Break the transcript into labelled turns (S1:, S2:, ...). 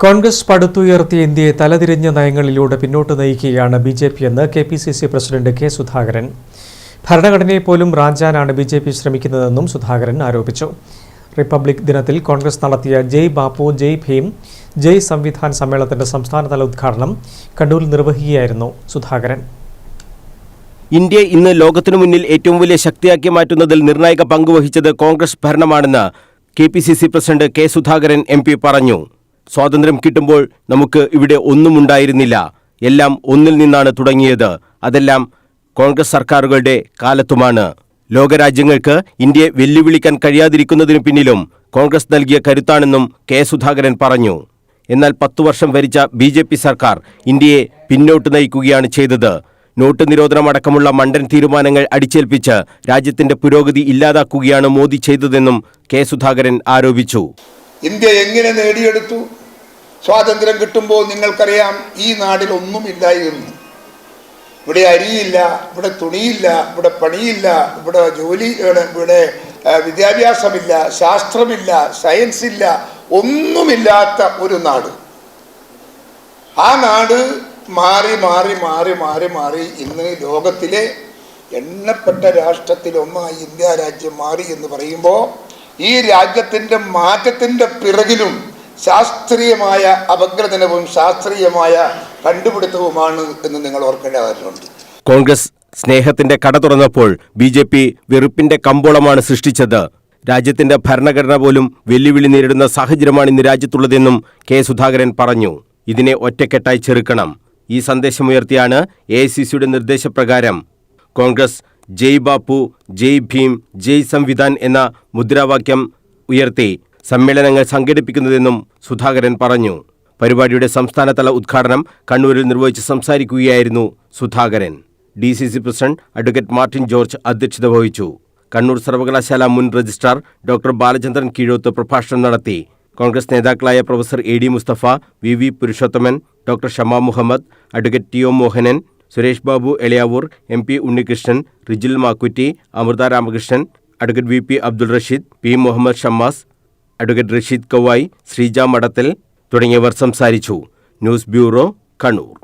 S1: കോൺഗ്രസ് പടുത്തുയർത്തിയ ഇന്ത്യയെ തലതിരിഞ്ഞ നയങ്ങളിലൂടെ പിന്നോട്ട് നയിക്കുകയാണ് ബിജെപി എന്ന് കെപിസിസി പ്രസിഡന്റ് കെ സുധാകരൻ. ഭരണഘടനയെ പോലും റാഞ്ചാനാണ് ബിജെപി ശ്രമിക്കുന്നതെന്നും സുധാകരൻ ആരോപിച്ചു. റിപ്പബ്ലിക് ദിനത്തിൽ കോൺഗ്രസ് നടത്തിയ ജയ് ബാപ്പു ജയ് ഭീം ജയ് സംവിധാൻ സമ്മേളനത്തിന്റെ സംസ്ഥാനതല ഉദ്ഘാടനം കണ്ണൂരിൽ നിർവഹിക്കുകയായിരുന്നു സുധാകരൻ.
S2: ഇന്ത്യ ഇന്ന് ലോകത്തിനു മുന്നിൽ ഏറ്റവും വലിയ ശക്തിയാക്കി മാറ്റുന്നതിൽ നിർണായക പങ്കുവഹിച്ചത് കോൺഗ്രസ് ഭരണമാണെന്ന് KPCC president K Sudhakaran MP. പറഞ്ഞു. സ്വാതന്ത്ര്യം കിട്ടുമ്പോൾ നമുക്ക് ഇവിടെ ഒന്നും ഉണ്ടായിരുന്നില്ല. എല്ലാം ഒന്നിൽ നിന്നാണ് തുടങ്ങിയത്. അതെല്ലാം കോൺഗ്രസ് സർക്കാരുകളുടെ കാലത്തുമാണ്. ലോകരാജ്യങ്ങൾക്ക് ഇന്ത്യയെ വെല്ലുവിളിക്കാൻ കഴിയാതിരിക്കുന്നതിനു പിന്നിലും കോൺഗ്രസ് നൽകിയ കരുത്താണെന്നും കെ സുധാകരൻ പറഞ്ഞു. എന്നാൽ 10 വർഷം ഭരിച്ച ബിജെപി സർക്കാർ ഇന്ത്യയെ പിന്നോട്ട് നയിക്കുകയാണ് ചെയ്തത്. നോട്ട് നിരോധനമടക്കമുള്ള മണ്ടൻ തീരുമാനങ്ങൾ അടിച്ചേൽപ്പിച്ച് രാജ്യത്തിന്റെ പുരോഗതി ഇല്ലാതാക്കുകയാണ് മോദി ചെയ്തതെന്നും കെ സുധാകരൻ ആരോപിച്ചു.
S3: ഇന്ത്യ എങ്ങനെ നേടിയെടുത്തു? സ്വാതന്ത്ര്യം കിട്ടുമ്പോൾ നിങ്ങൾക്കറിയാം, ഈ നാട്ടിൽ ഒന്നുമില്ലായിരുന്നു. ഇവിടെ അരിയില്ല, ഇവിടെ തുണിയില്ല, ഇവിടെ പണിയില്ല, ഇവിടെ ജോലി, ഇവിടെ വിദ്യാഭ്യാസമില്ല, ശാസ്ത്രമില്ല, സയൻസ് ഇല്ല, ഒന്നുമില്ലാത്ത ഒരു നാട്. ആ നാട് മാറി മാറി മാറി മാറി മാറി ഇന്ന് ലോകത്തിലെ എണ്ണപ്പെട്ട രാഷ്ട്രത്തിലൊന്നായി ഇന്ത്യ രാജ്യം മാറി എന്ന് പറയുമ്പോൾ ഈ രാജ്യത്തിൻ്റെ മാറ്റത്തിൻ്റെ പിറകിലും ശാസ്ത്രീയമായ അപഗ്രഥനവും ശാസ്ത്രീയമായ കണ്ടുപിടുത്തവുമാണ് എന്ന് നിങ്ങൾ ഓർക്കേണ്ടതായിട്ടുണ്ട്.
S2: കോൺഗ്രസ് സ്നേഹത്തിന്റെ കട തുറന്നപ്പോൾ ബിജെപി വെറുപ്പിന്റെ കമ്പോളമാണ് സൃഷ്ടിച്ചത്. രാജ്യത്തിന്റെ ഭരണഘടന പോലും വെല്ലുവിളി നേരിടുന്ന സാഹചര്യമാണ് ഇന്ന് രാജ്യത്തുള്ളതെന്നും കെ സുധാകരൻ പറഞ്ഞു. ഇതിനെ ഒറ്റക്കെട്ടായി ചെറുക്കണം. ഈ സന്ദേശമുയർത്തിയാണ് എഐസിസിയുടെ നിർദ്ദേശപ്രകാരം കോൺഗ്രസ് ജയ് ബാപ്പു ജയ് ഭീം ജയ് സംവിധാൻ എന്ന മുദ്രാവാക്യം ഉയർത്തി സമ്മേളനങ്ങൾ സംഘടിപ്പിക്കുന്നതെന്നും സുധാകരൻ പറഞ്ഞു. പരിപാടിയുടെ സംസ്ഥാനതല ഉദ്ഘാടനം കണ്ണൂരിൽ നിർവഹിച്ച് സംസാരിക്കുകയായിരുന്നു Sudhakaran. DCC president advocate Martin George അധ്യക്ഷത വഹിച്ചു. കണ്ണൂർ സർവകലാശാല മുൻ രജിസ്ട്രാർ ഡോക്ടർ ബാലചന്ദ്രൻ കീഴോത്ത് പ്രഭാഷണം നടത്തി. കോൺഗ്രസ് നേതാക്കളായ professor A D Mustafa, V Purushothaman, doctor Shama Muhammad, advocate T O Mohanan, Suresh Babu Elayavoor, MP. Unnikrishnan, Rijil Makkutty, Amrutha Ramakrishnan, advocate VP. Abdul Rasheed, P. Muhammad Shammas, advocate Rasheed Kavayi, Sreeja Madathil തുടങ്ങിയവർ സംസാരിച്ചു. News bureau, Kannur.